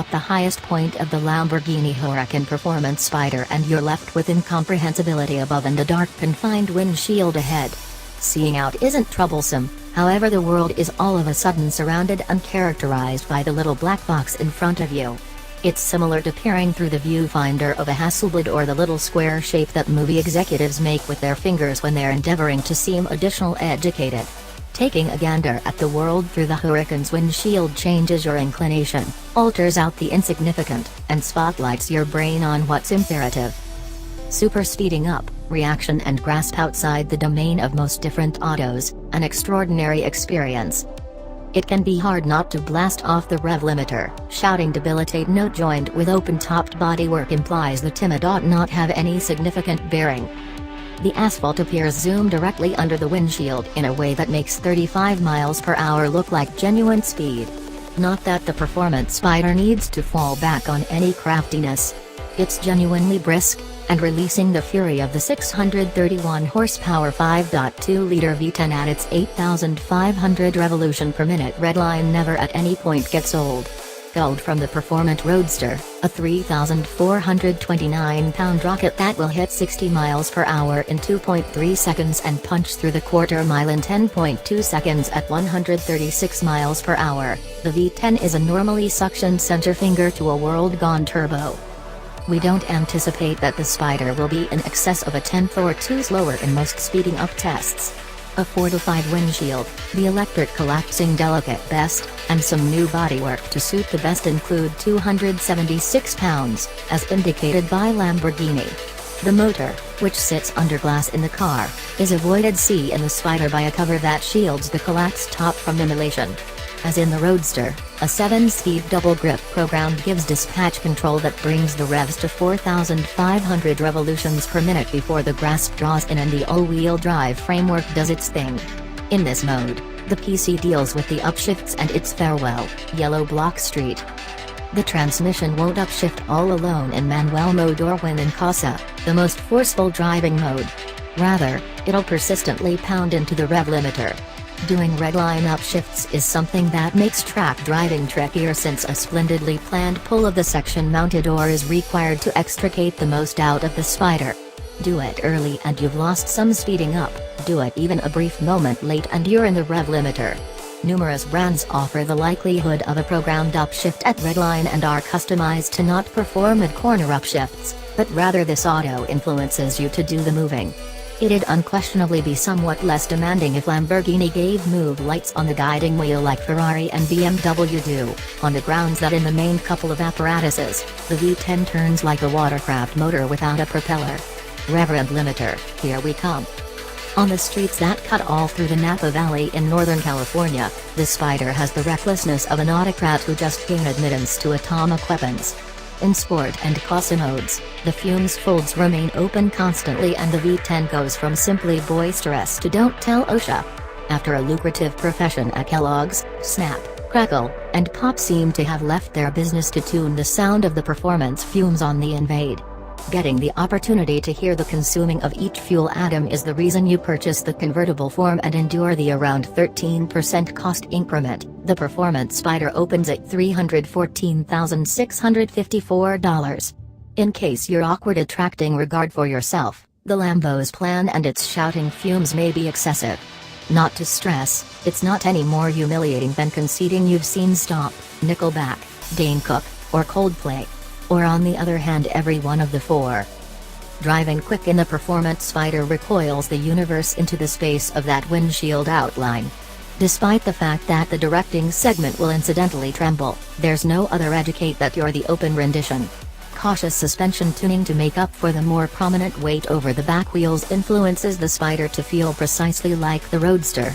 stop the highest point of the Lamborghini Huracán Performante Spyder and you're left with incomprehensibility above and a dark confined windshield ahead. Seeing out isn't troublesome, however the world is all of a sudden surrounded and characterized by the little black box in front of you. It's similar to peering through the viewfinder of a Hasselblad or the little square shape that movie executives make with their fingers when they're endeavoring to seem additional educated. Taking a gander at the world through the Huracan's windshield changes your inclination, alters out the insignificant, and spotlights your brain on what's imperative. Super speeding up, reaction and grasp outside the domain of most different autos, an extraordinary experience. It can be hard not to blast off the rev limiter, shouting debilitate note joined with open-topped bodywork implies the timid ought not have any significant bearing. The asphalt appears zoomed directly under the windshield in a way that makes 35 miles per hour look like genuine speed. Not that the Performante Spyder needs to fall back on any craftiness. It's genuinely brisk, and releasing the fury of the 631 horsepower 5.2-liter V10 at its 8,500 revolution per minute redline never at any point gets old. Culled from the Performante Roadster, a 3,429-pound rocket that will hit 60 miles per hour in 2.3 seconds and punch through the quarter mile in 10.2 seconds at 136 miles per hour, the V10 is a normally suctioned center finger to a world-gone turbo. We don't anticipate that the Spyder will be in excess of a tenth or two slower in most speeding up tests. A fortified windshield, the electric collapsing delicate best, and some new bodywork to suit the best include 276 pounds, as indicated by Lamborghini. The motor, which sits under glass in the car, is avoided C in the Spyder by a cover that shields the collapsed top from immolation. As in the Roadster, a 7-speed double-grip program gives dispatch control that brings the revs to 4,500 revolutions per minute before the grasp draws in and the all-wheel drive framework does its thing. In this mode, the PC deals with the upshifts and its farewell, yellow block street. The transmission won't upshift all alone in manual mode or when in Casa, the most forceful driving mode. Rather, it'll persistently pound into the rev limiter. Doing redline upshifts is something that makes track driving trickier since a splendidly planned pull of the section-mounted oar is required to extricate the most out of the Spyder. Do it early and you've lost some speeding up, do it even a brief moment late and you're in the rev limiter. Numerous brands offer the likelihood of a programmed upshift at redline and are customized to not perform mid-corner upshifts, but rather this auto influences you to do the moving. It'd unquestionably be somewhat less demanding if Lamborghini gave move lights on the guiding wheel like Ferrari and BMW do, on the grounds that in the main couple of apparatuses, the V10 turns like a watercraft motor without a propeller. Rev limiter, here we come. On the streets that cut all through the Napa Valley in Northern California, the Spyder has the recklessness of an autocrat who just gained admittance to atomic weapons. In sport and Casa modes, the fumes folds remain open constantly and the V10 goes from simply boisterous to don't tell OSHA. After a lucrative profession at Kellogg's, Snap, Crackle, and Pop seem to have left their business to tune the sound of the performance fumes on the Invade. Getting the opportunity to hear the consuming of each fuel atom is the reason you purchase the convertible form and endure the around 13% cost increment. The Performante Spyder opens at $314,654. In case you're awkward attracting regard for yourself, the Lambo's plan and its shouting fumes may be excessive. Not to stress, it's not any more humiliating than conceding you've seen Stomp, Nickelback, Dane Cook, or Coldplay. Or on the other hand every one of the four. Driving quick in the Performante Spyder recoils the universe into the space of that windshield outline. Despite the fact that the directing segment will incidentally tremble, there's no other educate that you're the open rendition. Cautious suspension tuning to make up for the more prominent weight over the back wheels influences the Spyder to feel precisely like the Roadster.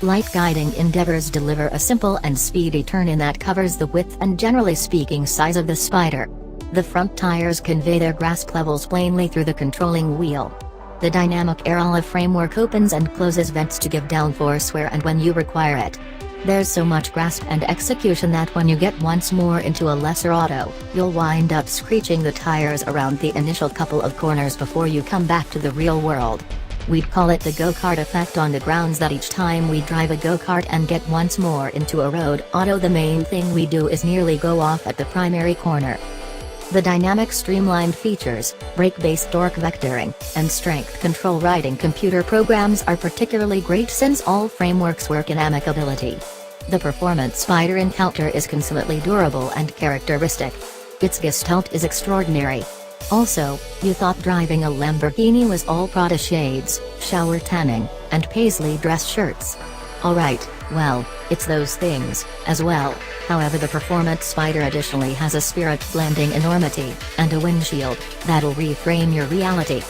Light guiding endeavors deliver a simple and speedy turn-in that covers the width and generally speaking size of the Spyder. The front tires convey their grasp levels plainly through the controlling wheel. The dynamic air-olive framework opens and closes vents to give downforce where and when you require it. There's so much grasp and execution that when you get once more into a lesser auto, you'll wind up screeching the tires around the initial couple of corners before you come back to the real world. We'd call it the go-kart effect on the grounds that each time we drive a go-kart and get once more into a road auto, the main thing we do is nearly go off at the primary corner. The dynamic streamlined features, brake-based torque vectoring, and strength control riding computer programs are particularly great since all frameworks work in amicability. The Performance Spyder encounter is consummately durable and characteristic. Its gestalt is extraordinary. Also, you thought driving a Lamborghini was all Prada shades, shower tanning, and paisley dress shirts. Alright, well, it's those things, as well. However, the Performance Spyder additionally has a spirit-blending enormity, and a windshield, that'll reframe your reality.